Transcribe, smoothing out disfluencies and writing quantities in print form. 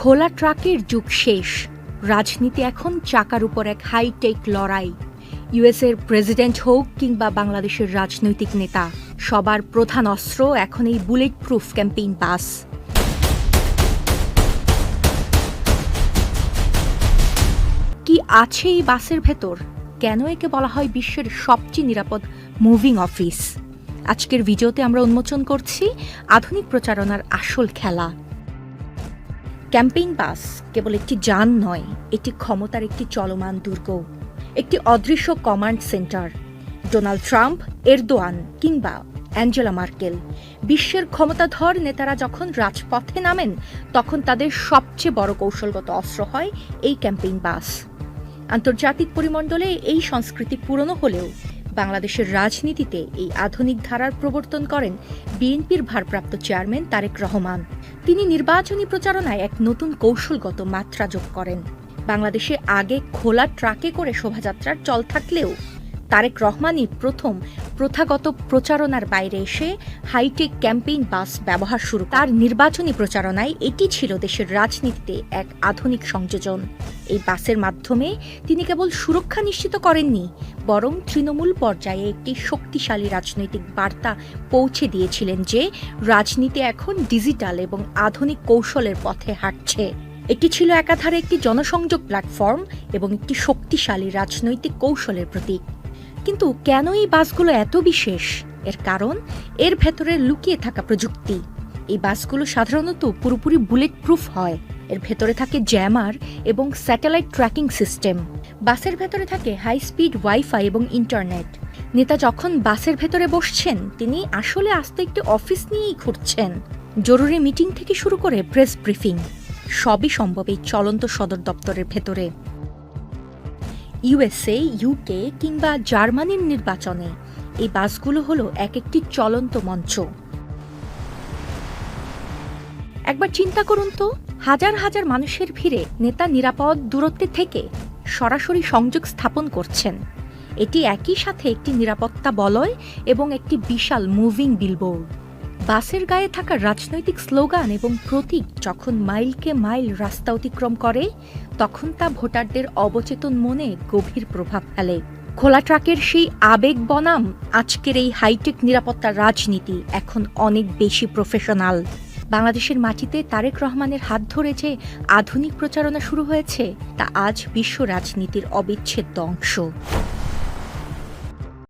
খোলা ট্রাকের যুগ শেষ। রাজনীতি এখন চাকার উপর এক হাইটেক লড়াই। ইউএসের প্রেসিডেন্ট হোক কিংবা বাংলাদেশের রাজনৈতিক নেতা, সবার প্রধান অস্ত্র এখন এই বুলেট প্রুফ ক্যাম্পেইন বাস। কি আছে এই বাসের ভেতর? কেন একে বলা হয় বিশ্বের সবচেয়ে নিরাপদ মুভিং অফিস? আজকের ভিডিওতে আমরা উন্মোচন করছি আধুনিক প্রচারণার আসল খেলা। ক্যাম্পেইন বাস কেবল একটি যান নয়, এটি ক্ষমতার একটি চলমান দুর্গ, একটি অদৃশ্য command centre. Donald Trump, Erdogan কিংবা অ্যাঞ্জেলা মার্কেল, বিশ্বের ক্ষমতাধর নেতারা যখন রাজপথে নামেন, তখন তাদের সবচেয়ে বড় কৌশলগত অস্ত্র হয় এই ক্যাম্পেইন বাস। আন্তর্জাতিক পরিমণ্ডলে এই সংস্কৃতি পুরনো হলেও বাংলাদেশের রাজনীতিতে এই আধুনিক ধারার প্রবর্তন করেন বিএনপির ভারপ্রাপ্ত চেয়ারম্যান তারেক রহমান। তিনি নির্বাচনী প্রচারণায় এক নতুন কৌশলগত মাত্রা যোগ করেন। বাংলাদেশে আগে খোলা ট্রাকে করে শোভাযাত্রার চল থাকলেও তারেক রহমানই প্রথম প্রথাগত প্রচারণার বাইরে এসে হাইটেক ক্যাম্পেইন বাস ব্যবহার শুরু। তার নির্বাচনী প্রচারণায় এটি ছিল দেশের রাজনীতিতে এক আধুনিক সংযোজন। এই বাসের মাধ্যমে তিনি কেবল সুরক্ষা নিশ্চিত করেননি, বরং তৃণমূল পর্যায়ে একটি শক্তিশালী রাজনৈতিক বার্তা পৌঁছে দিয়েছিলেন যে রাজনীতি এখন ডিজিটাল এবং আধুনিক কৌশলের পথে হাঁটছে। এটি ছিল একাধারে একটি জনসংযোগ প্ল্যাটফর্ম এবং একটি শক্তিশালী রাজনৈতিক কৌশলের প্রতীক। কিন্তু কেন এই বাসগুলো এত বিশেষ? এর কারণ এর ভেতরে লুকিয়ে থাকা প্রযুক্তি। এই বাসগুলো সাধারণত পুরোপুরি বুলেট প্রুফ হয়। এর ভেতরে থাকে জ্যামার এবং স্যাটেলাইট ট্র্যাকিং সিস্টেম। বাসের ভেতরে থাকে হাই স্পিড ওয়াইফাই এবং ইন্টারনেট। নেতা যখন বাসের ভেতরে বসছেন, তিনি আসলে আস্তে একটি অফিস নিয়েই ঘুরছেন। জরুরি মিটিং থেকে শুরু করে প্রেস ব্রিফিং সবই সম্ভব এই চলন্ত সদর দপ্তরের ভেতরে। ইউএসএ, ইউকে কিংবা জার্মানির নির্বাচনে এই বাসগুলো হলো এক একটি চলন্ত মঞ্চ। একবার চিন্তা করুন তো, হাজার হাজার মানুষের ভিড়ে নেতা নিরাপদ দূরত্বে থেকে সরাসরি সংযোগ স্থাপন করছেন। এটি একই সাথে একটি নিরাপত্তা বলয় এবং একটি বিশাল মুভিং বিলবোর্ড। বাসের গায়ে থাকা রাজনৈতিক স্লোগান এবং প্রতীক যখন মাইলকে মাইল রাস্তা অতিক্রম করে, তখন তা ভোটারদের অবচেতন মনে গভীর প্রভাব ফেলে। খোলা ট্রাকের সেই আবেগ বনাম আজকের এই হাইটেক নিরাপত্তার রাজনীতি এখন অনেক বেশি প্রফেশনাল। বাংলাদেশের মাটিতে তারেক রহমানের হাত ধরে যে আধুনিক প্রচারণা শুরু হয়েছে, তা আজ বিশ্ব রাজনীতির অবিচ্ছেদ্য অংশ।